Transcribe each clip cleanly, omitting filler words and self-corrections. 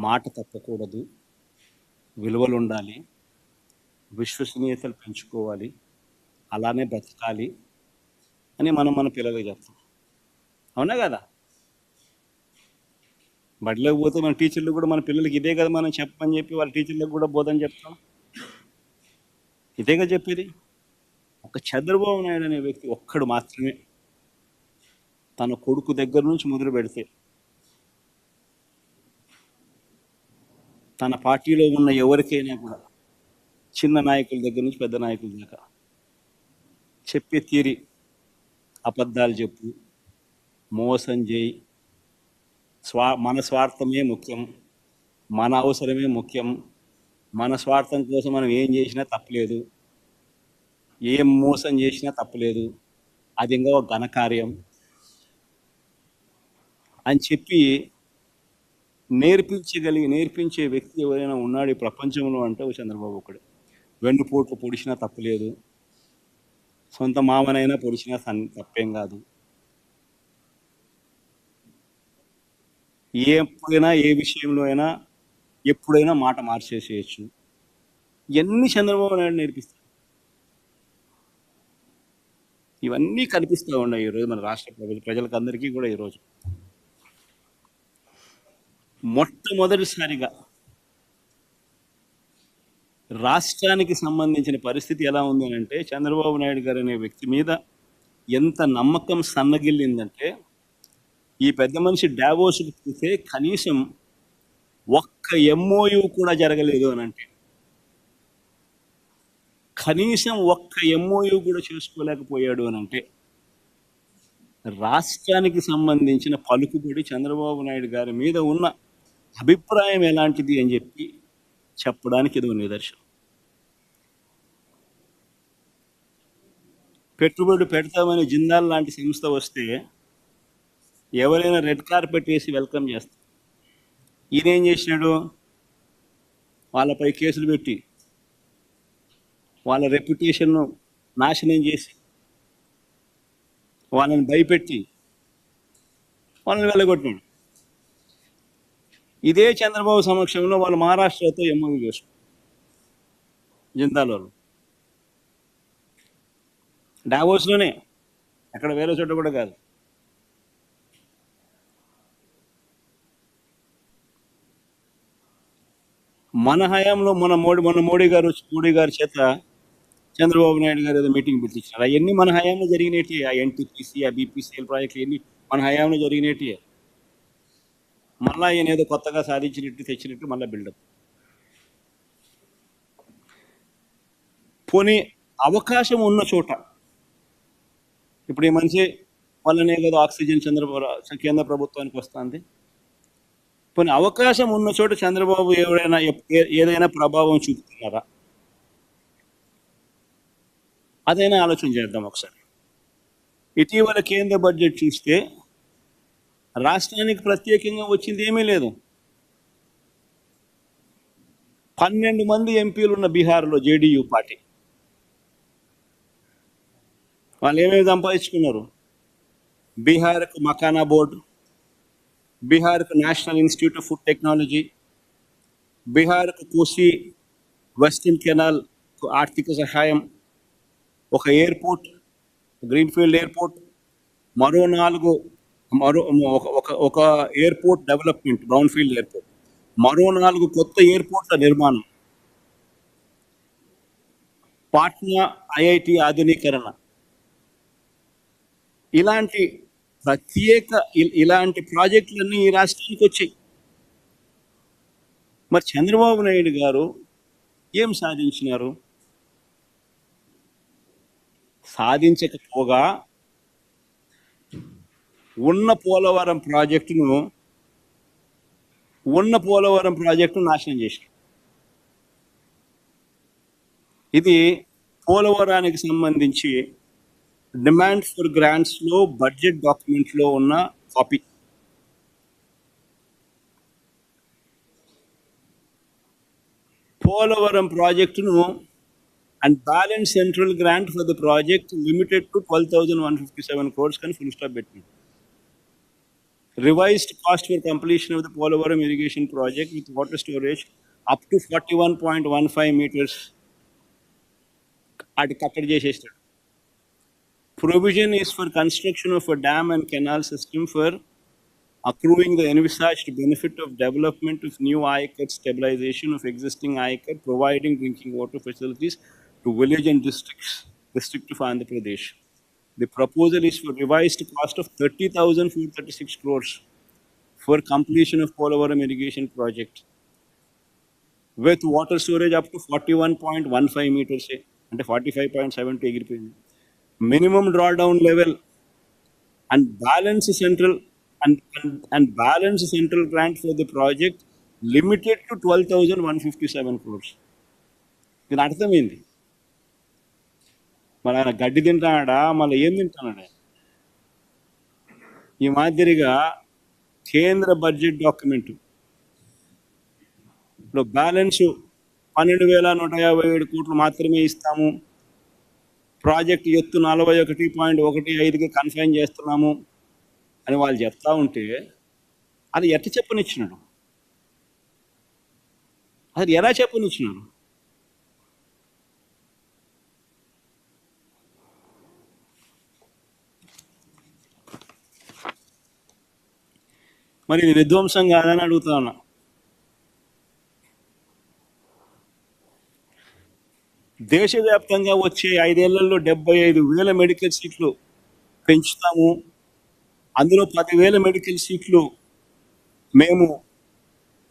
మాట తప్పకూడదు, విలువలుండాలి, విశ్వసనీయతలు పెంచుకోవాలి, అలానే బ్రతకాలి అని మనం మన పిల్లలకి చెప్తాం. అవునా కదా? బడిలోకి పోతే మన టీచర్లు కూడా మన పిల్లలకి ఇదే కదా మనం చెప్పమని చెప్పి వాళ్ళ టీచర్లకు కూడా బోధన చెప్తాం. ఇదేగా చెప్పేది. ఒక చంద్రబాబు నాయుడు అనే వ్యక్తి ఒక్కడు మాత్రమే తన కొడుకు దగ్గర నుంచి మొదలు పెడితే తన పార్టీలో ఉన్న ఎవరికైనా కూడా చిన్న నాయకుల దగ్గర నుంచి పెద్ద నాయకుల దాకా చెప్పే తీరి అబద్ధాలు చెప్పు, మోసం చేయి, మన స్వార్థమే ముఖ్యం, మన అవసరమే ముఖ్యం, మన స్వార్థం కోసం మనం ఏం చేసినా తప్పలేదు, ఏం మోసం చేసినా తప్పలేదు, అది ఇంకా ఒక ఘనకార్యం అని చెప్పి నేర్పించే వ్యక్తి ఎవరైనా ఉన్నాడు ఈ ప్రపంచంలో అంటే చంద్రబాబు ఒకడు. వెన్నుపోట్లు పొడిచినా తప్పలేదు, సొంత మామనైనా పొడిచినా తప్పేం కాదు, ఎప్పుడైనా ఏ విషయంలో అయినా ఎప్పుడైనా మాట మార్చేసేయచ్చు. ఇవన్నీ చంద్రబాబు నాయుడు నేర్పిస్తారు. ఇవన్నీ కనిపిస్తూ ఉన్నాయి ఈరోజు మన రాష్ట్ర ప్రజలకు అందరికీ కూడా. ఈరోజు మొట్టమొదటిసారిగా రాష్ట్రానికి సంబంధించిన పరిస్థితి ఎలా ఉంది అంటే చంద్రబాబు నాయుడు గారు అనే వ్యక్తి మీద ఎంత నమ్మకం సన్నగిల్లిందంటే ఈ పెద్ద మనిషి డావోస్కి పోతే కనీసం ఒక్క ఎంఓయూ కూడా జరగలేదు అని అంటే, కనీసం ఒక్క ఎంఓయూ కూడా చేసుకోలేకపోయాడు అని అంటే రాష్ట్రానికి సంబంధించిన పలుకుబడి చంద్రబాబు నాయుడు గారి మీద ఉన్న అభిప్రాయం ఎలాంటిది అని చెప్పి చెప్పడానికి ఇది నిదర్శనం. పెట్టుబడి పెడతామని జిందాల్ లాంటి సంస్థ వస్తే ఎవరైనా రెడ్ కార్పెట్ వేసి వెల్కమ్ చేస్తారు. ఈయనేం చేసినాడు? వాళ్ళపై కేసులు పెట్టి వాళ్ళ రెప్యుటేషన్ను నాశనం చేసి వాళ్ళని భయపెట్టి వాళ్ళని వెళ్ళగొట్టినాడు. ఇదే చంద్రబాబు సమక్షంలో వాళ్ళు మహారాష్ట్రతో ఎంఓయూ చేసుకున్నారు జిందాల్ వాళ్ళు. డావోస్లోనే, అక్కడ వేరే చోట కూడా కాదు. మన హయాంలో మన మోడీ గారి చేత చంద్రబాబు నాయుడు గారు ఏదో మీటింగ్ పిలిపించారు. అవన్నీ మన హయాంలో జరిగినట్టు. ఆ ఎన్టీపీసీ, ఆ బీపీసీఎల్ ప్రాజెక్టులు అన్నీ మన హయాంలో జరిగినట్టు. మళ్ళా ఆయన ఏదో కొత్తగా సాధించినట్టు తెచ్చినట్టు మళ్ళీ బిల్డప్. పోనీ అవకాశం ఉన్న చోట ఇప్పుడు ఈ మనిషి వల్లనే కదా ఆక్సిజన్ కేంద్ర ప్రభుత్వానికి వస్తుంది. పోనీ అవకాశం ఉన్న చోట చంద్రబాబు ఏదైనా ప్రభావం చూపుతున్నారా? అదైనా ఆలోచన చేద్దాం ఒకసారి. ఇటీవల కేంద్ర బడ్జెట్ చూస్తే రాష్ట్రానికి ప్రత్యేకంగా వచ్చింది ఏమీ లేదు. 12 మంది ఎంపీలు ఉన్న బీహార్లో జేడీయూ పార్టీ వాళ్ళు ఏమేమి సంపాదించుకున్నారు? బీహార్కు మకానా బోర్డు, బీహార్కు national institute of food technology, బీహార్కు కోసి వెస్టర్న్ కెనాల్ ఆర్థిక సహాయం, ఒక ఎయిర్పోర్ట్, గ్రీన్ఫీల్డ్ ఎయిర్పోర్ట్, ఒక ఎయిర్పోర్ట్ డెవలప్మెంట్, బ్రౌన్ఫీల్డ్ ఎయిర్పోర్ట్, మరో 4 కొత్త ఎయిర్పోర్ట్ల నిర్మాణం, పాట్నా ఐఐటి ఆధునీకరణ, ఇలాంటి ప్రాజెక్టులన్నీ ఈ రాష్ట్రానికి వచ్చాయి. మరి చంద్రబాబు నాయుడు గారు ఏం సాధించినారు? సాధించకపోగా ఉన్న పోలవరం ప్రాజెక్టును నాశనం చేశారు. ఇది పోలవరానికి సంబంధించి డిమాండ్ ఫర్ గ్రాంట్స్లో బడ్జెట్ డాక్యుమెంట్లో ఉన్న కాపీ. పోలవరం ప్రాజెక్టును and balance central grant for the project limited to 12,157 crores కానీ ఫుల్ స్టాప్ పెట్టింది. Revised cost for completion of the Polavaram irrigation project with water storage up to 41.15 meters. అది కట్టడి చేసేస్తాడు. Provision is for construction of a dam and canal system for accruing the envisaged benefit of development of new ICAT, stabilization of existing ICAT, providing drinking water facilities to village and district of Andhra Pradesh. The proposal is for revised cost of 30,436 crores for completion of Polavaram irrigation project with water storage up to 41.15 meters, and 45.7 ఎగిరిపోయింది. Minimum drawdown level and balance central and balance central grant for the project limited to 12,157 crores. దీని అర్థం ఏంది? మరి ఆయన గడ్డి తింటాడా, మళ్ళీ ఏం తింటాడా? ఈ మాదిరిగా కేంద్ర బడ్జెట్ డాక్యుమెంట్ లో బ్యాలెన్స్ 12,157 కోట్లు మాత్రమే ఇస్తాము, ప్రాజెక్ట్ ఎత్తు 41.15కి కన్ఫైన్ చేస్తున్నాము అని వాళ్ళు చెప్తా ఉంటే అది ఎట్లా చెప్పనిచ్చినాడు? అది ఎలా చెప్పనిచ్చినాడు? మరి ఇది విధ్వంసం కాదని అడుగుతా ఉన్నా. దేశవ్యాప్తంగా వచ్చే 5 ఏళ్లలో 75,000 మెడికల్ సీట్లు పెంచుతాము, అందులో 10,000 మెడికల్ సీట్లు మేము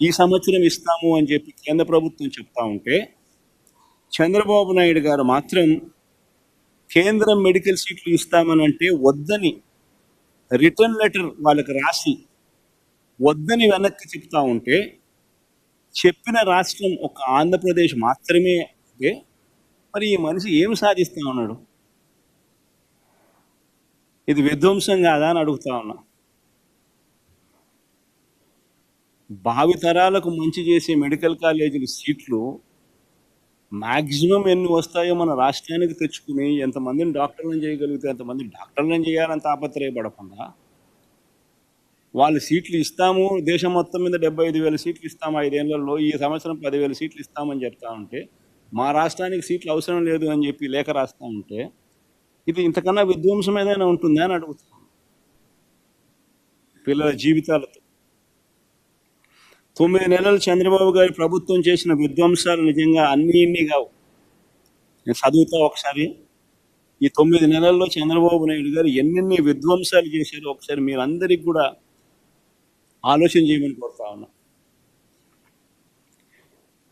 ఈ సంవత్సరం ఇస్తాము అని చెప్పి కేంద్ర ప్రభుత్వం చెప్తా ఉంటే, చంద్రబాబు నాయుడు గారు మాత్రం కేంద్రం మెడికల్ సీట్లు ఇస్తామని అంటే వద్దని రిటర్న్ లెటర్ వాళ్ళకి రాసి వద్దని వెనక్కి చెప్తా ఉంటే, చెప్పిన రాష్ట్రం ఒక ఆంధ్రప్రదేశ్ మాత్రమే. మరి ఈ మనిషి ఏం సాధిస్తా ఉన్నాడు? ఇది విధ్వంసం కాదా అని అడుగుతా ఉన్నా. భావితరాలకు మంచి చేసే మెడికల్ కాలేజీల సీట్లు మ్యాక్సిమం ఎన్ని వస్తాయో మన రాష్ట్రానికి తెచ్చుకుని ఎంతమందిని డాక్టర్లను చేయగలిగితే ఎంతమంది డాక్టర్లను చేయాలని తాపత్రయపడకుండా వాళ్ళు సీట్లు ఇస్తాము, దేశం మొత్తం మీద 75,000 సీట్లు ఇస్తాము 5 ఏళ్లలో, ఈ సంవత్సరం 10,000 సీట్లు ఇస్తామని చెప్తా ఉంటే, మా రాష్ట్రానికి సీట్లు అవసరం లేదు అని చెప్పి లేఖ రాస్తా ఉంటే, ఇది ఇంతకన్నా విధ్వంసం ఏదైనా ఉంటుందా అని అడుగుతాం. పిల్లల జీవితాలతో 9 నెలలు చంద్రబాబు గారి ప్రభుత్వం చేసిన విధ్వంసాలు నిజంగా ఇన్ని కావు. నేను చదువుతా ఒకసారి. ఈ 9 నెలల్లో చంద్రబాబు నాయుడు గారు ఎన్నెన్ని విధ్వంసాలు చేశారో ఒకసారి మీరందరికీ కూడా ఆలోచన చేయమని కోరుతా ఉన్నా.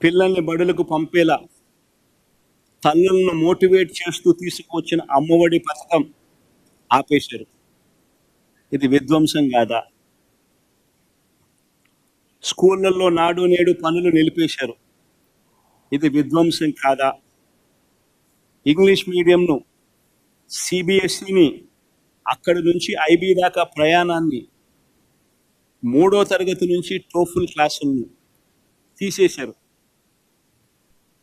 పిల్లల్ని బడులకు పంపేలా తల్లులను మోటివేట్ చేస్తూ తీసుకువచ్చిన అమ్మఒడి పథకం ఆపేశారు. ఇది విధ్వంసం కాదా? స్కూళ్ళల్లో నాడు నేడు పనులు నిలిపేశారు. ఇది విధ్వంసం కాదా? ఇంగ్లీష్ మీడియంను, సిబిఎస్ఈని, అక్కడి నుంచి ఐబీ దాకా ప్రయాణాన్ని, 3వ తరగతి నుంచి టోఫుల్ క్లాసులను తీసేశారు.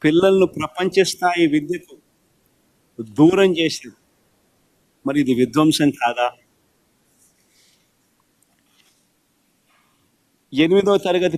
పిల్లలను ప్రపంచ స్థాయి విద్యకు దూరం చేశారు. మరి ఇది విధ్వంసం కాదా? 8వ తరగతి